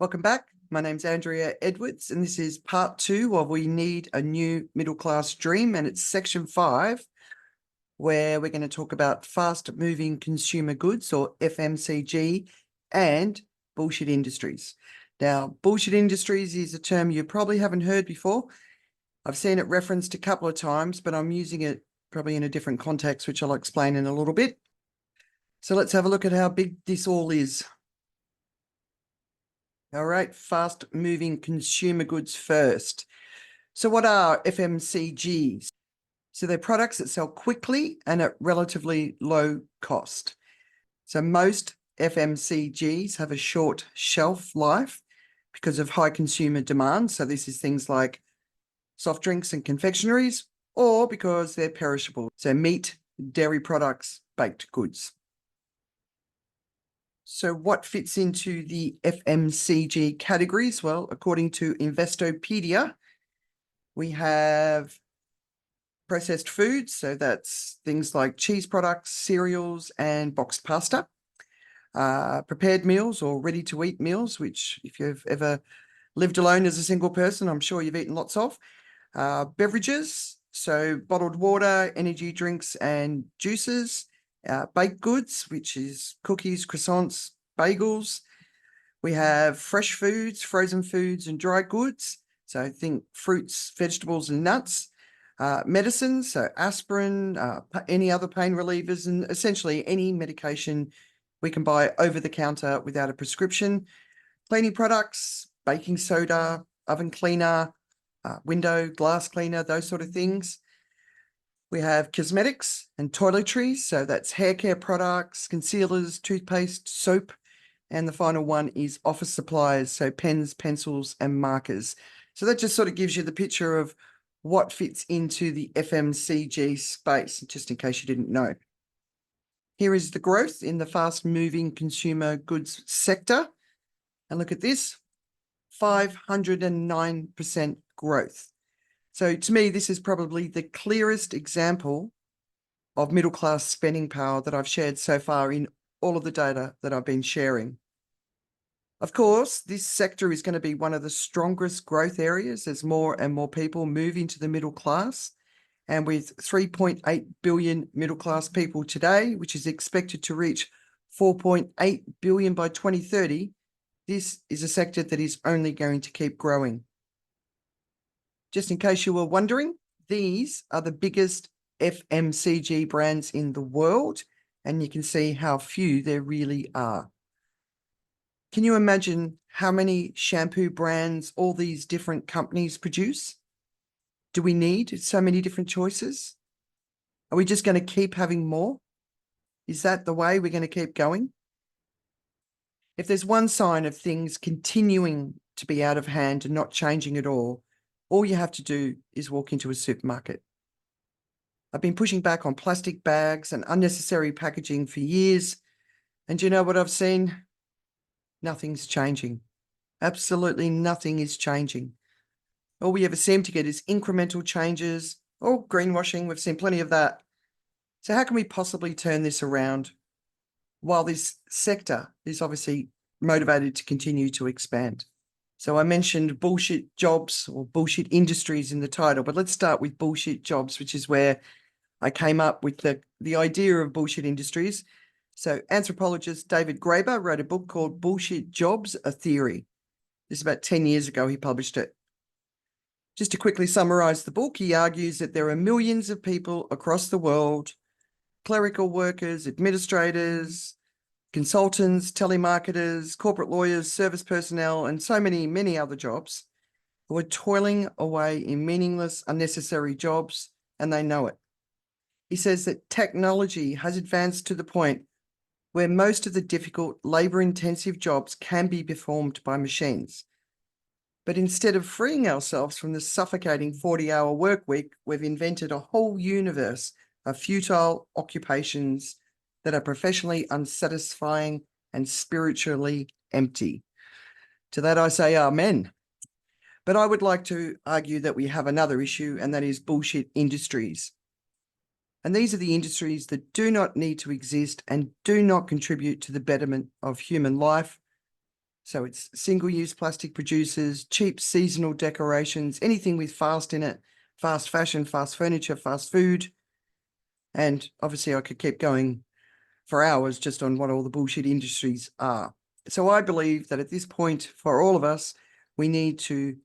Welcome back. My name's Andrea Edwards, and this is part 2 of We Need a New Middle Class Dream, and it's section 5, where we're going to talk about fast-moving consumer goods, or FMCG, and bullshit industries. Now, bullshit industries is a term you probably haven't heard before. I've seen it referenced a couple of times, but I'm using it probably in a different context, which I'll explain in a little bit. So let's have a look at how big this all is. All right, fast-moving consumer goods first. So what are FMCGs? So they're products that sell quickly and at relatively low cost. So most FMCGs have a short shelf life because of high consumer demand. So this is things like soft drinks and confectionaries, or because they're perishable. So meat, dairy products, baked goods. So what fits into the FMCG categories? Well, according to Investopedia, we have processed foods. So that's things like cheese products, cereals, and boxed pasta. Prepared meals or ready-to-eat meals, which if you've ever lived alone as a single person, I'm sure you've eaten lots of. Beverages, so bottled water, energy drinks, and juices. Baked goods, which is cookies, croissants, bagels. We have fresh foods, frozen foods, and dry goods. So think fruits, vegetables, and nuts. Medicines, so aspirin, any other pain relievers, and essentially any medication we can buy over the counter without a prescription. Cleaning products, baking soda, oven cleaner, window, glass cleaner, those sort of things. We have cosmetics and toiletries, so that's hair care products, concealers, toothpaste, soap, and the final one is office supplies, so pens, pencils, and markers. So that just sort of gives you the picture of what fits into the FMCG space, just in case you didn't know. Here is the growth in the fast-moving consumer goods sector. And look at this, 509% growth. So to me, this is probably the clearest example of middle-class spending power that I've shared so far in all of the data that I've been sharing. Of course, this sector is going to be one of the strongest growth areas as more and more people move into the middle class. And with 3.8 billion middle-class people today, which is expected to reach 4.8 billion by 2030, this is a sector that is only going to keep growing. Just in case you were wondering, these are the biggest FMCG brands in the world, and you can see how few there really are. Can you imagine how many shampoo brands all these different companies produce? Do we need so many different choices? Are we just going to keep having more? Is that the way we're going to keep going? If there's one sign of things continuing to be out of hand and not changing at all you have to do is walk into a supermarket. I've been pushing back on plastic bags and unnecessary packaging for years. And do you know what I've seen? Nothing's changing. Absolutely nothing is changing. All we ever seem to get is incremental changes or greenwashing. We've seen plenty of that. So how can we possibly turn this around while this sector is obviously motivated to continue to expand? So I mentioned bullshit jobs or bullshit industries in the title, but let's start with bullshit jobs, which is where I came up with the idea of bullshit industries. So anthropologist David Graeber wrote a book called Bullshit Jobs, A Theory. This is about 10 years ago he published it. Just to quickly summarize the book, he argues that there are millions of people across the world, clerical workers, administrators, consultants, telemarketers, corporate lawyers, service personnel, and so many other jobs who are toiling away in meaningless, unnecessary jobs, and they know it. He says that technology has advanced to the point where most of the difficult, labor-intensive jobs can be performed by machines. But instead of freeing ourselves from the suffocating 40-hour work week, we've invented a whole universe of futile occupations that are professionally unsatisfying and spiritually empty. To that I say amen. But I would like to argue that we have another issue, and that is bullshit industries. And these are the industries that do not need to exist and do not contribute to the betterment of human life, So it's single-use plastic producers, cheap seasonal decorations, anything with fast in it, fast fashion, fast furniture, fast food. And obviously I could keep going for hours just on what all the bullshit industries are. So I believe that at this point, for all of us, we need to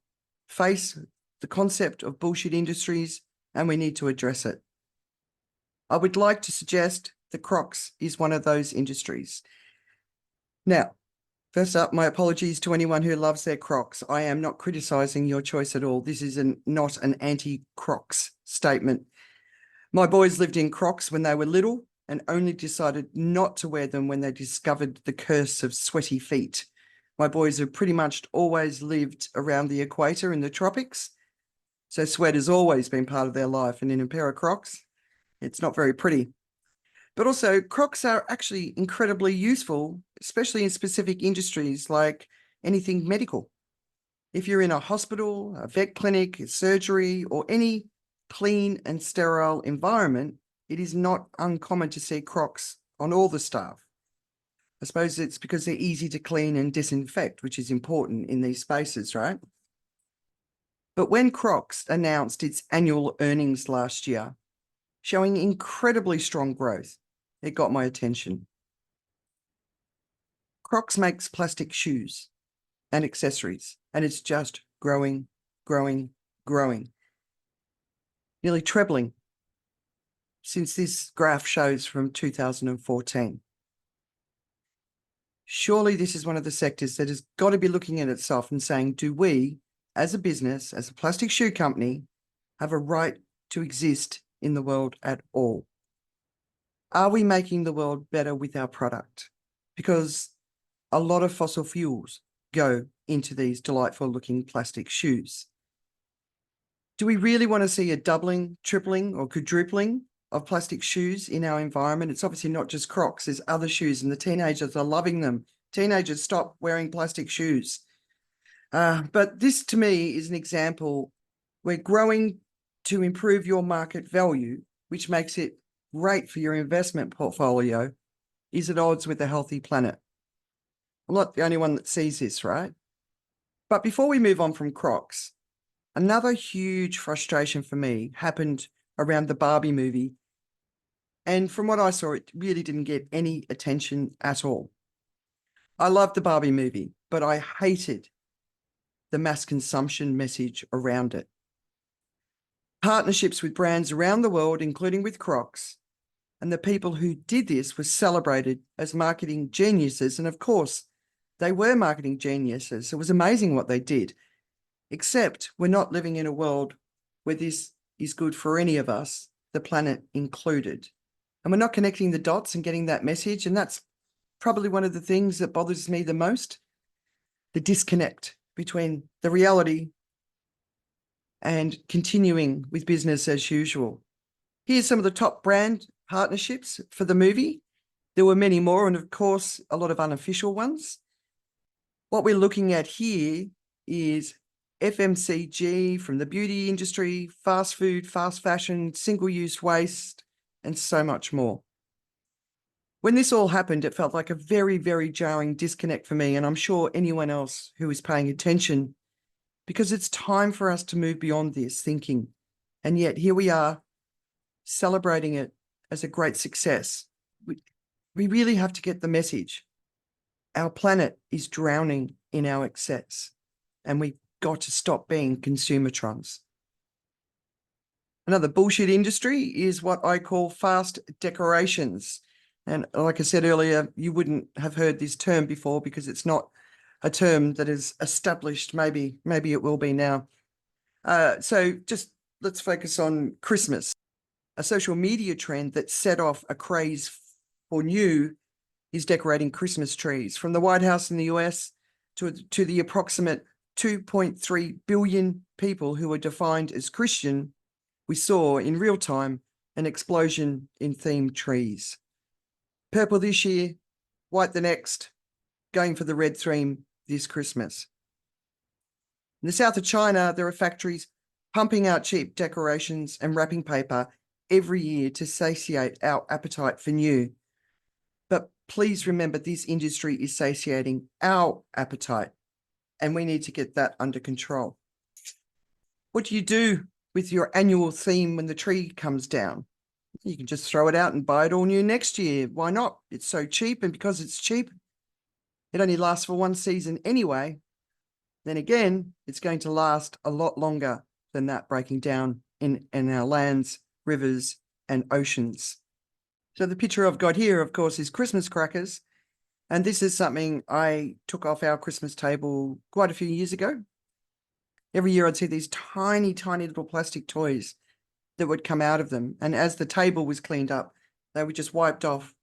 face the concept of bullshit industries and we need to address it. I would like to suggest that Crocs is one of those industries. Now, first up, my apologies to anyone who loves their Crocs. I am not criticizing your choice at all. This is not an anti-Crocs statement. My boys lived in Crocs when they were little and only decided not to wear them when they discovered the curse of sweaty feet. My boys have pretty much always lived around the equator in the tropics, so sweat has always been part of their life, and in a pair of Crocs, it's not very pretty. But also, Crocs are actually incredibly useful, especially in specific industries like anything medical. If you're in a hospital, a vet clinic, a surgery, or any clean and sterile environment, it is not uncommon to see Crocs on all the staff. I suppose it's because they're easy to clean and disinfect, which is important in these spaces, right? But when Crocs announced its annual earnings last year, showing incredibly strong growth, it got my attention. Crocs makes plastic shoes and accessories, and it's just growing, growing, growing. Nearly trebling since this graph shows from 2014. Surely this is one of the sectors that has got to be looking at itself and saying, do we, as a business, as a plastic shoe company, have a right to exist in the world at all? Are we making the world better with our product? Because a lot of fossil fuels go into these delightful looking plastic shoes. Do we really want to see a doubling, tripling, or quadrupling of plastic shoes in our environment? It's obviously not just Crocs, there's other shoes, and the teenagers are loving them. Teenagers, stop wearing plastic shoes. But this to me is an example where growing to improve your market value, which makes it great for your investment portfolio, is at odds with a healthy planet. I'm not the only one that sees this, right? But before we move on from Crocs, another huge frustration for me happened around the Barbie movie. And from what I saw, it really didn't get any attention at all. I loved the Barbie movie, but I hated the mass consumption message around it. Partnerships with brands around the world, including with Crocs, and the people who did this were celebrated as marketing geniuses. And of course, they were marketing geniuses. It was amazing what they did. Except we're not living in a world where this is good for any of us, the planet included. And we're not connecting the dots and getting that message. And that's probably one of the things that bothers me the most, the disconnect between the reality and continuing with business as usual. Here's some of the top brand partnerships for the movie. There were many more, and of course, a lot of unofficial ones. What we're looking at here is FMCG from the beauty industry, fast food, fast fashion, single-use waste, and so much more. When this all happened, it felt like a very, very jarring disconnect for me, and I'm sure anyone else who is paying attention, because it's time for us to move beyond this thinking. And yet here we are celebrating it as a great success. We really have to get the message. Our planet is drowning in our excess, and we've got to stop being consumatrons. Another bullshit industry is what I call fast decorations. And like I said earlier, you wouldn't have heard this term before because it's not a term that is established. Maybe it will be now. So just let's focus on Christmas. A social media trend that set off a craze for new is decorating Christmas trees. From the White House in the US to the approximate 2.3 billion people who are defined as Christian, we saw in real time an explosion in themed trees. Purple this year, white the next, going for the red theme this Christmas. In the south of China, there are factories pumping out cheap decorations and wrapping paper every year to satiate our appetite for new. But please remember this industry is satiating our appetite, and we need to get that under control. What do you do with your annual theme when the tree comes down? You can just throw it out and buy it all new next year. Why not? It's so cheap, and because it's cheap, it only lasts for one season anyway. Then again, it's going to last a lot longer than that, breaking down in our lands, rivers, and oceans. So the picture I've got here, of course, is Christmas crackers. And this is something I took off our Christmas table quite a few years ago. Every year I'd see these tiny, tiny little plastic toys that would come out of them. And as the table was cleaned up, they were just wiped off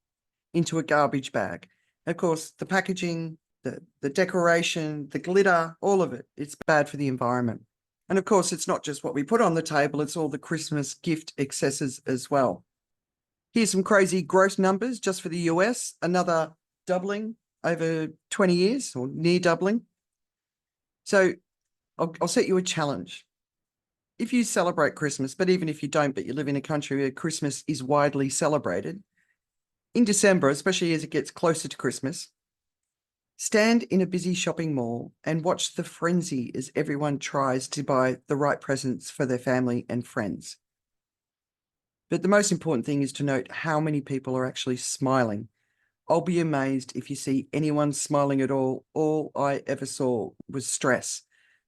into a garbage bag. Of course, the packaging, the decoration, the glitter, all of it, it's bad for the environment. And of course, it's not just what we put on the table, it's all the Christmas gift excesses as well. Here's some crazy gross numbers just for the US, another doubling over 20 years, or near doubling. So I'll set you a challenge. If you celebrate Christmas, but even if you don't, but you live in a country where Christmas is widely celebrated, in December, especially as it gets closer to Christmas, stand in a busy shopping mall and watch the frenzy as everyone tries to buy the right presents for their family and friends. But the most important thing is to note how many people are actually smiling. I'll be amazed if you see anyone smiling at all. All I ever saw was stress.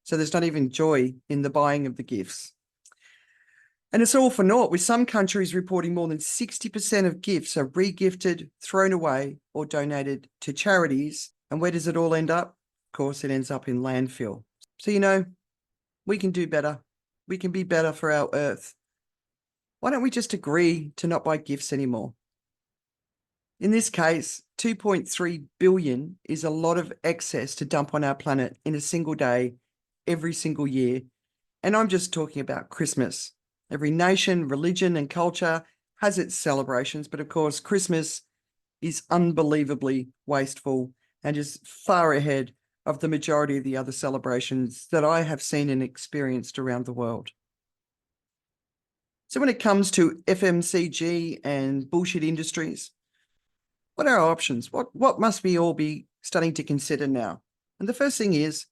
So there's not even joy in the buying of the gifts. And it's all for naught, with some countries reporting more than 60% of gifts are re-gifted, thrown away, or donated to charities. And where does it all end up? Of course, it ends up in landfill. So, we can do better. We can be better for our earth. Why don't we just agree to not buy gifts anymore? In this case, 2.3 billion is a lot of excess to dump on our planet in a single day, every single year. And I'm just talking about Christmas. Every nation, religion, and culture has its celebrations, but of course, Christmas is unbelievably wasteful and is far ahead of the majority of the other celebrations that I have seen and experienced around the world. So when it comes to FMCG and bullshit industries, what are our options? What must we all be starting to consider now? And the first thing is,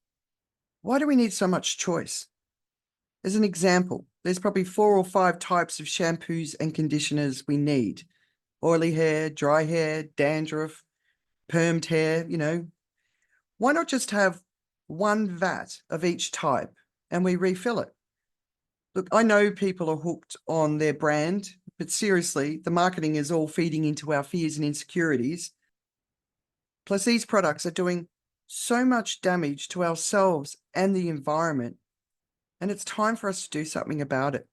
why do we need so much choice? As an example, there's probably 4 or 5 types of shampoos and conditioners we need. Oily hair, dry hair, dandruff, permed hair, Why not just have one vat of each type and we refill it? Look, I know people are hooked on their brand, but seriously, the marketing is all feeding into our fears and insecurities. Plus, these products are doing so much damage to ourselves and the environment, and it's time for us to do something about it.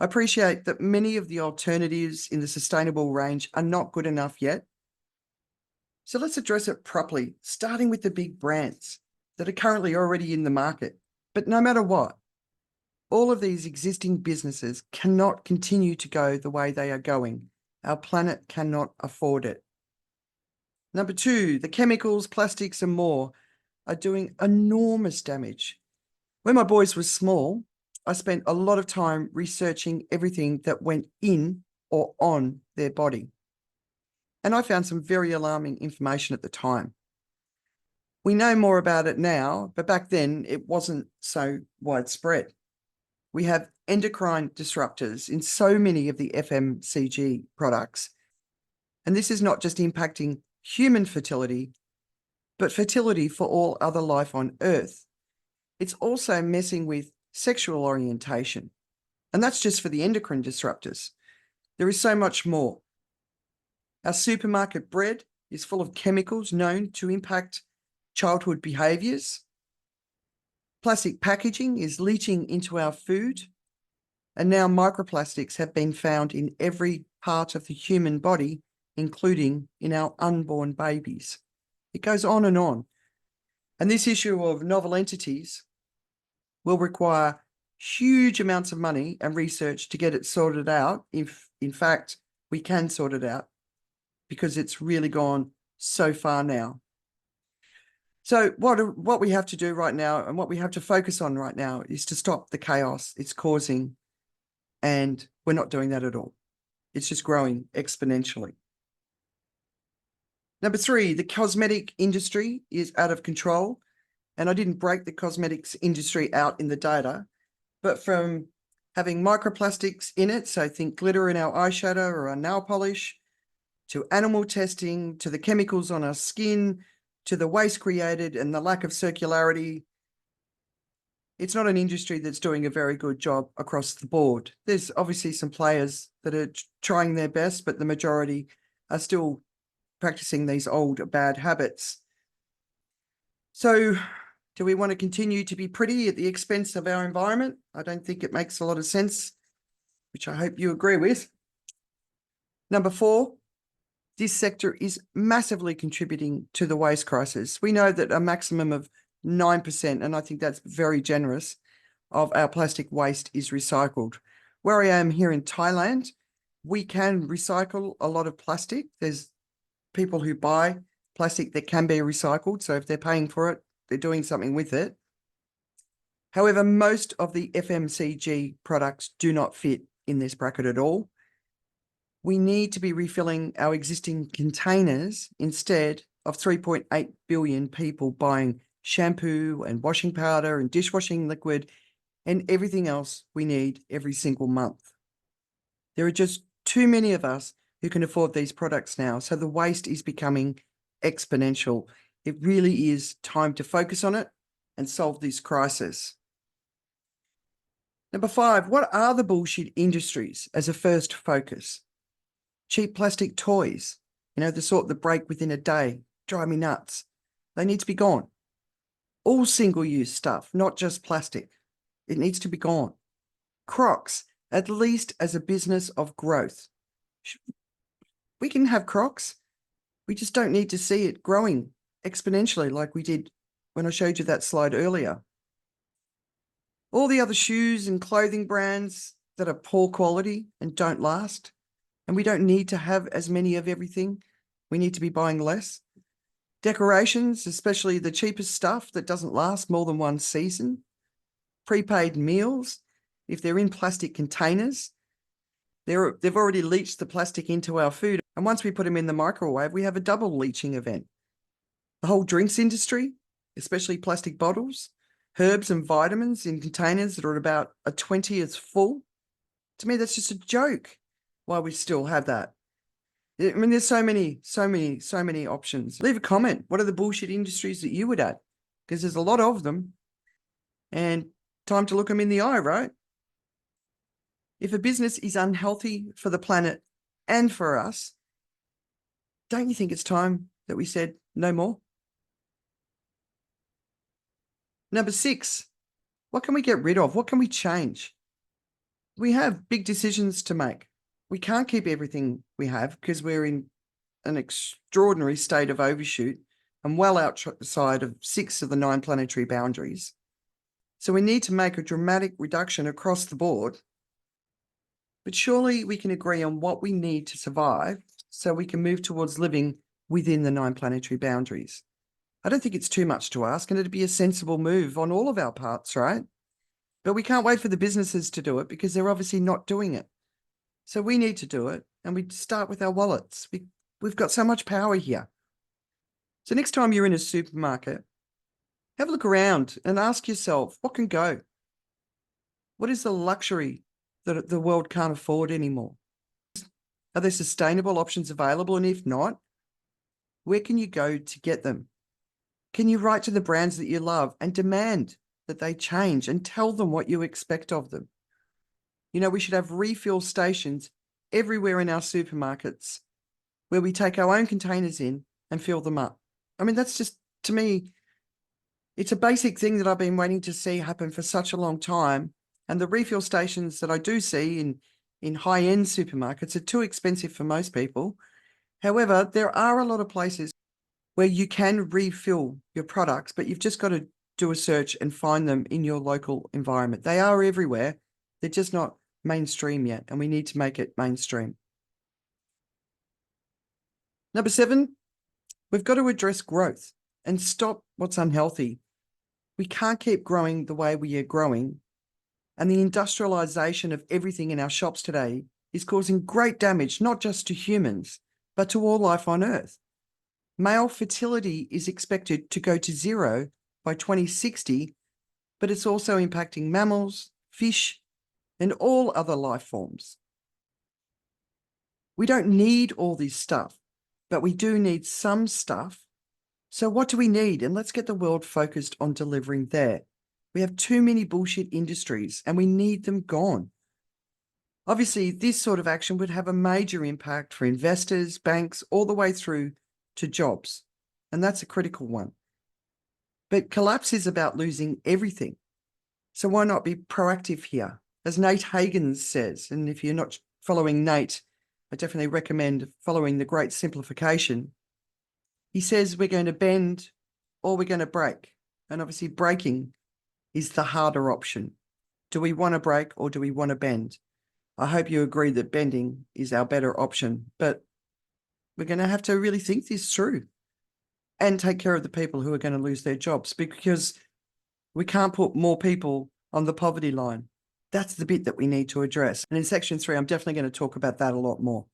I appreciate that many of the alternatives in the sustainable range are not good enough yet. So let's address it properly, starting with the big brands that are currently already in the market. But no matter what, all of these existing businesses cannot continue to go the way they are going. Our planet cannot afford it. Number 2, the chemicals, plastics, and more are doing enormous damage. When my boys were small, I spent a lot of time researching everything that went in or on their body. And I found some very alarming information at the time. We know more about it now, but back then it wasn't so widespread. We have endocrine disruptors in so many of the FMCG products. And this is not just impacting human fertility, but fertility for all other life on Earth. It's also messing with sexual orientation. And that's just for the endocrine disruptors. There is so much more. Our supermarket bread is full of chemicals known to impact childhood behaviours. Plastic packaging is leaching into our food. And now microplastics have been found in every part of the human body, including in our unborn babies. It goes on. And this issue of novel entities will require huge amounts of money and research to get it sorted out, if in fact we can sort it out, because it's really gone so far now. So what we have to do right now, and what we have to focus on right now, is to stop the chaos it's causing. And we're not doing that at all. It's just growing exponentially. Number 3, the cosmetic industry is out of control. And I didn't break the cosmetics industry out in the data, but from having microplastics in it, so think glitter in our eyeshadow or our nail polish, to animal testing, to the chemicals on our skin, to the waste created and the lack of circularity. It's not an industry that's doing a very good job across the board. There's obviously some players that are trying their best, but the majority are still practicing these old bad habits. So do we want to continue to be pretty at the expense of our environment? I don't think it makes a lot of sense, which I hope you agree with. Number 4, this sector is massively contributing to the waste crisis. We know that a maximum of 9%, and I think that's very generous, of our plastic waste is recycled. Where I am here in Thailand, we can recycle a lot of plastic. There's people who buy plastic that can be recycled. So if they're paying for it, they're doing something with it. However, most of the FMCG products do not fit in this bracket at all. We need to be refilling our existing containers instead of 3.8 billion people buying shampoo and washing powder and dishwashing liquid and everything else we need every single month. There are just too many of us who can afford these products now, so the waste is becoming exponential. It really is time to focus on it and solve this crisis. Number 5, what are the bullshit industries as a first focus? Cheap plastic toys, the sort that break within a day, drive me nuts. They need to be gone. All single-use stuff, not just plastic. It needs to be gone. Crocs, at least as a business of growth. We can have Crocs. We just don't need to see it growing exponentially like we did when I showed you that slide earlier. All the other shoes and clothing brands that are poor quality and don't last, and we don't need to have as many of everything. We need to be buying less. Decorations, especially the cheapest stuff that doesn't last more than one season. Prepaid meals, if they're in plastic containers, they've already leached the plastic into our food. And once we put them in the microwave, we have a double leaching event. The whole drinks industry, especially plastic bottles, herbs and vitamins in containers that are about a 20th full. To me, that's just a joke why we still have that. I mean, there's so many options. Leave a comment. What are the bullshit industries that you would add? Because there's a lot of them. And time to look them in the eye, right? If a business is unhealthy for the planet and for us, don't you think it's time that we said no more? Number 6, what can we get rid of? What can we change? We have big decisions to make. We can't keep everything we have because we're in an extraordinary state of overshoot and well outside of 6 of the 9 planetary boundaries. So we need to make a dramatic reduction across the board. But surely we can agree on what we need to survive so we can move towards living within the 9 planetary boundaries. I don't think it's too much to ask, and it'd be a sensible move on all of our parts, right? But we can't wait for the businesses to do it because they're obviously not doing it. So we need to do it, and we start with our wallets. We've got so much power here. So next time you're in a supermarket, have a look around and ask yourself, what can go? What is the luxury that the world can't afford anymore? Are there sustainable options available? And if not, where can you go to get them? Can you write to the brands that you love and demand that they change and tell them what you expect of them? We should have refill stations everywhere in our supermarkets where we take our own containers in and fill them up. I mean, that's just, to me, it's a basic thing that I've been waiting to see happen for such a long time. And the refill stations that I do see in high-end supermarkets are too expensive for most people. However, there are a lot of places where you can refill your products, but you've just got to do a search and find them in your local environment. They are everywhere. They're just not mainstream yet, and we need to make it mainstream. Number 7, we've got to address growth and stop what's unhealthy. We can't keep growing the way we are growing, and the industrialization of everything in our shops today is causing great damage, not just to humans, but to all life on Earth. Male fertility is expected to go to zero by 2060, but it's also impacting mammals, fish, and all other life forms. We don't need all this stuff, but we do need some stuff. So what do we need? And let's get the world focused on delivering there. We have too many bullshit industries and we need them gone. Obviously, this sort of action would have a major impact for investors, banks, all the way through to jobs. And that's a critical one. But collapse is about losing everything. So why not be proactive here? As Nate Hagens says, and if you're not following Nate, I definitely recommend following the Great Simplification. He says we're going to bend or we're going to break. And obviously breaking is the harder option. Do we want to break or do we want to bend? I hope you agree that bending is our better option, but we're going to have to really think this through and take care of the people who are going to lose their jobs, because we can't put more people on the poverty line. That's the bit that we need to address. And in section 3, I'm definitely going to talk about that a lot more.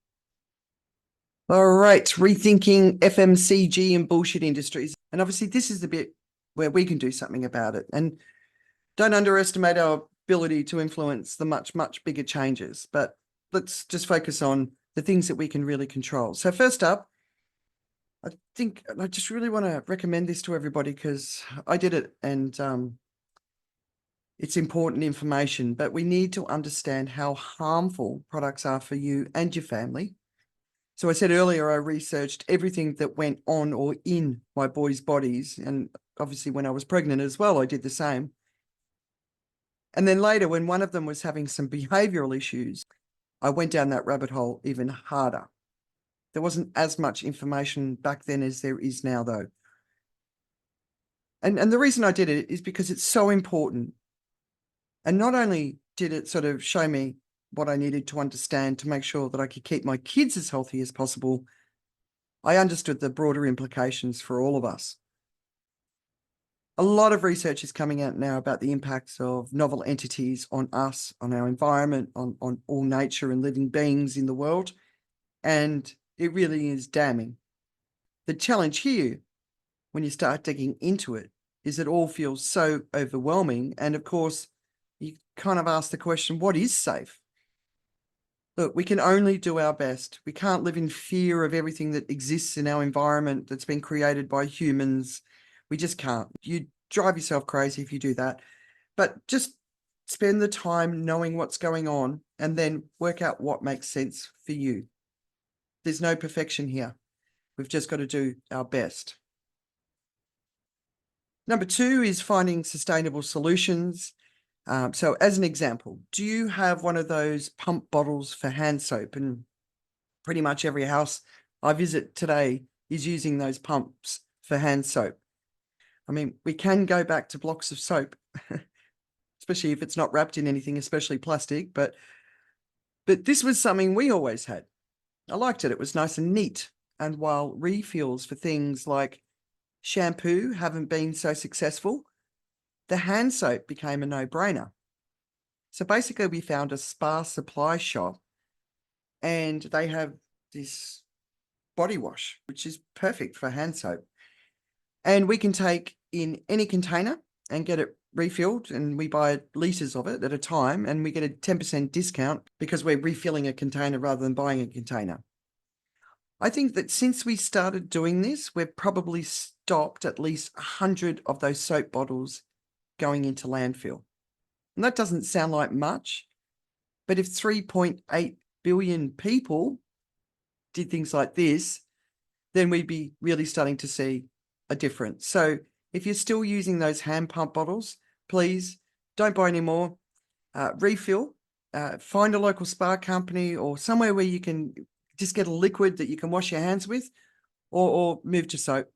All right, rethinking FMCG and bullshit industries. And obviously this is the bit where we can do something about it. And don't underestimate our ability to influence the much, much bigger changes, but let's just focus on the things that we can really control. So first up, I think I just really want to recommend this to everybody because I did it and it's important information, but we need to understand how harmful products are for you and your family. So I said earlier, I researched everything that went on or in my boys' bodies. And obviously when I was pregnant as well, I did the same. And then later, when one of them was having some behavioral issues, I went down that rabbit hole even harder. There wasn't as much information back then as there is now, though. And the reason I did it is because it's so important. And not only did it sort of show me what I needed to understand to make sure that I could keep my kids as healthy as possible, I understood the broader implications for all of us. A lot of research is coming out now about the impacts of novel entities on us, on our environment, on all nature and living beings in the world. And it really is damning. The challenge here, when you start digging into it, is it all feels so overwhelming. And of course, you kind of ask the question, what is safe? Look, we can only do our best. We can't live in fear of everything that exists in our environment that's been created by humans. We just can't. You drive yourself crazy if you do that. But just spend the time knowing what's going on and then work out what makes sense for you. There's no perfection here. We've just got to do our best. Number 2 is finding sustainable solutions. So as an example, do you have one of those pump bottles for hand soap? And pretty much every house I visit today is using those pumps for hand soap. I mean, we can go back to blocks of soap, especially if it's not wrapped in anything, especially plastic, but this was something we always had. I liked it. It was nice and neat. And while refills for things like shampoo haven't been so successful, the hand soap became a no-brainer. So basically we found a spa supply shop and they have this body wash, which is perfect for hand soap. And we can take in any container and get it refilled, and we buy litres of it at a time and we get a 10% discount because we're refilling a container rather than buying a container. I think that since we started doing this, we've probably stopped at least 100 of those soap bottles going into landfill. And that doesn't sound like much, but if 3.8 billion people did things like this, then we'd be really starting to see a difference. So if you're still using those hand pump bottles, please don't buy any more. Refill, find a local spa company or somewhere where you can just get a liquid that you can wash your hands with, or move to soap.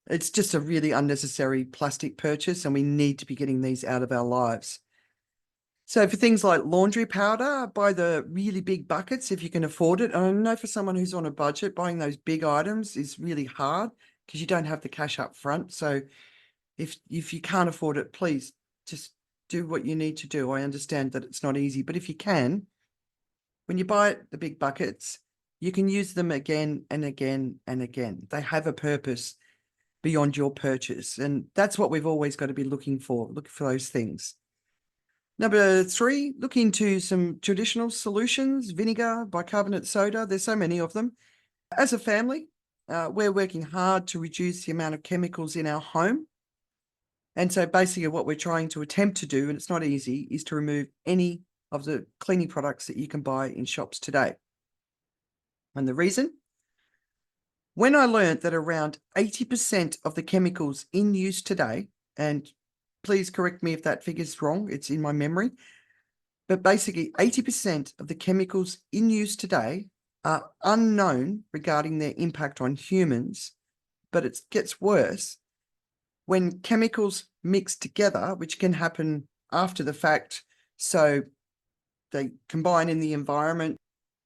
It's just a really unnecessary plastic purchase and we need to be getting these out of our lives. So for things like laundry powder, buy the really big buckets if you can afford it. And I know for someone who's on a budget, buying those big items is really hard because you don't have the cash up front. So if you can't afford it, please just do what you need to do. I understand that it's not easy, but if you can, when you buy it, the big buckets, You can use them again and again and again. They have a purpose beyond your purchase. And that's what we've always got to be looking for those things. Number 3, look into some traditional solutions, vinegar, bicarbonate soda. There's so many of them. As a family, we're working hard to reduce the amount of chemicals in our home. And so basically what we're trying to attempt to do, and it's not easy, is to remove any of the cleaning products that you can buy in shops today. And the reason? When I learned that around 80% of the chemicals in use today, and please correct me if that figure's wrong, it's in my memory, but basically 80% of the chemicals in use today are unknown regarding their impact on humans, but it gets worse when chemicals mix together, which can happen after the fact. So they combine in the environment.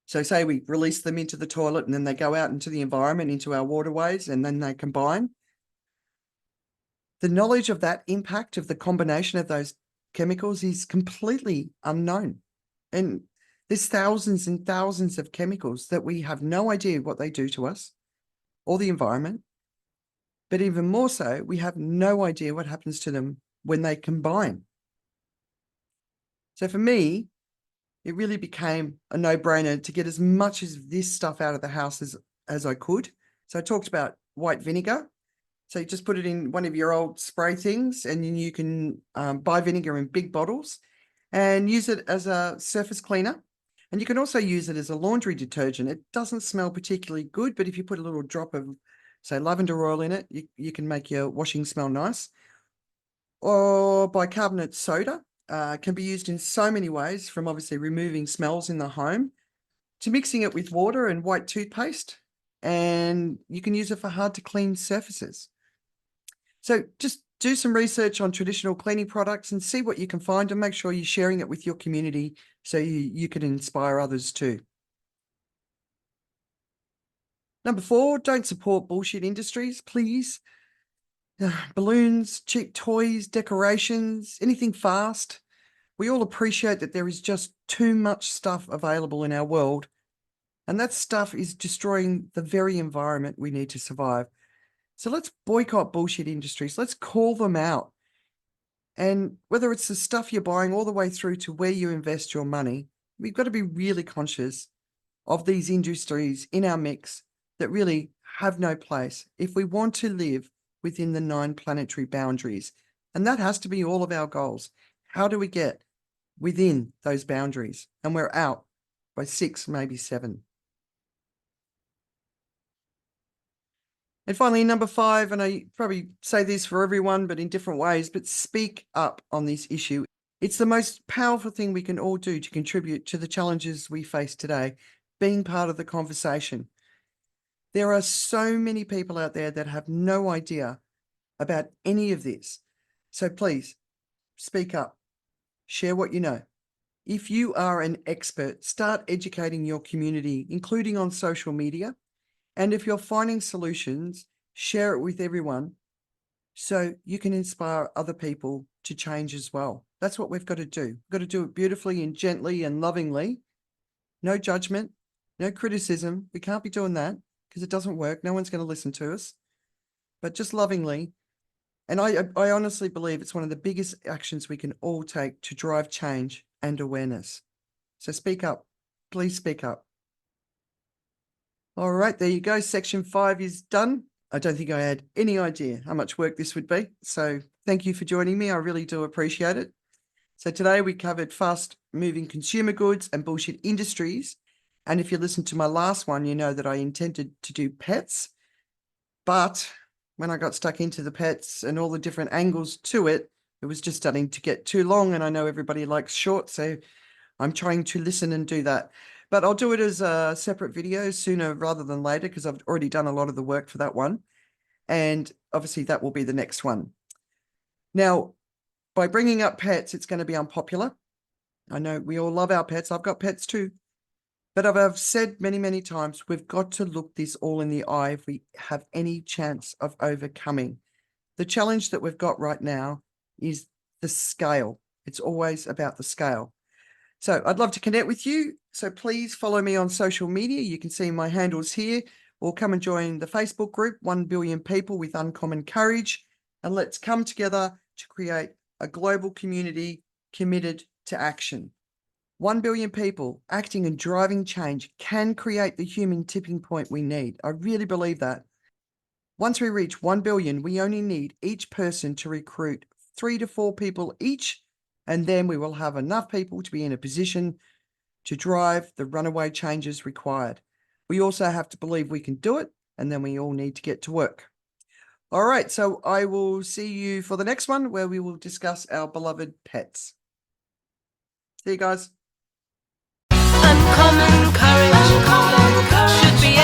So say we release them into the toilet and then they go out into the environment, into our waterways, and then they combine. The knowledge of that impact of the combination of those chemicals is completely unknown. And there's thousands and thousands of chemicals that we have no idea what they do to us or the environment. But even more so, we have no idea what happens to them when they combine. So for me, it really became a no-brainer to get as much of this stuff out of the house as I could. So I talked about white vinegar. So you just put it in one of your old spray things, and then you can buy vinegar in big bottles and use it as a surface cleaner. And you can also use it as a laundry detergent. It doesn't smell particularly good, but if you put a little drop of, say, lavender oil in it, you can make your washing smell nice. Or bicarbonate soda can be used in so many ways, from obviously removing smells in the home to mixing it with water and white toothpaste. And you can use it for hard to clean surfaces. So just do some research on traditional cleaning products and see what you can find, and make sure you're sharing it with your community so you can inspire others too. Number 4, don't support bullshit industries, please. Balloons, cheap toys, decorations, anything fast. We all appreciate that there is just too much stuff available in our world, and that stuff is destroying the very environment we need to survive. So let's boycott bullshit industries. Let's call them out. And whether it's the stuff you're buying all the way through to where you invest your money, we've got to be really conscious of these industries in our mix that really have no place if we want to live within the 9 planetary boundaries. And that has to be all of our goals. How do we get within those boundaries? And we're out by 6, maybe 7. And finally, number 5, and I probably say this for everyone, but in different ways, but speak up on this issue. It's the most powerful thing we can all do to contribute to the challenges we face today, being part of the conversation. There are so many people out there that have no idea about any of this. So please, speak up. Share what you know. If you are an expert, start educating your community, including on social media. And if you're finding solutions, share it with everyone so you can inspire other people to change as well. That's what we've got to do. We've got to do it beautifully and gently and lovingly. No judgment, no criticism. We can't be doing that because it doesn't work. No one's going to listen to us, but just lovingly. And I honestly believe it's one of the biggest actions we can all take to drive change and awareness. So speak up. Please speak up. All right, there you go. Section 5 is done. I don't think I had any idea how much work this would be. So thank you for joining me. I really do appreciate it. So today we covered fast-moving consumer goods and bullshit industries. And if you listened to my last one, you know that I intended to do pets. But when I got stuck into the pets and all the different angles to it, it was just starting to get too long. And I know everybody likes short, so I'm trying to listen and do that. But I'll do it as a separate video sooner rather than later, because I've already done a lot of the work for that one. And obviously that will be the next one. Now, by bringing up pets, it's going to be unpopular. I know we all love our pets. I've got pets too. But I've said many, many times, we've got to look this all in the eye if we have any chance of overcoming. The challenge that we've got right now is the scale. It's always about the scale. So I'd love to connect with you. So please follow me on social media. You can see my handles here, or come and join the Facebook group, 1 Billion People with Uncommon Courage. And let's come together to create a global community committed to action. 1 billion people acting and driving change can create the human tipping point we need. I really believe that. Once we reach 1 billion, we only need each person to recruit 3 to 4 people each, and then we will have enough people to be in a position to drive the runaway changes required. We also have to believe we can do it, and then we all need to get to work. All right, so I will see you for the next one where we will discuss our beloved pets. See you guys. Uncommon courage should be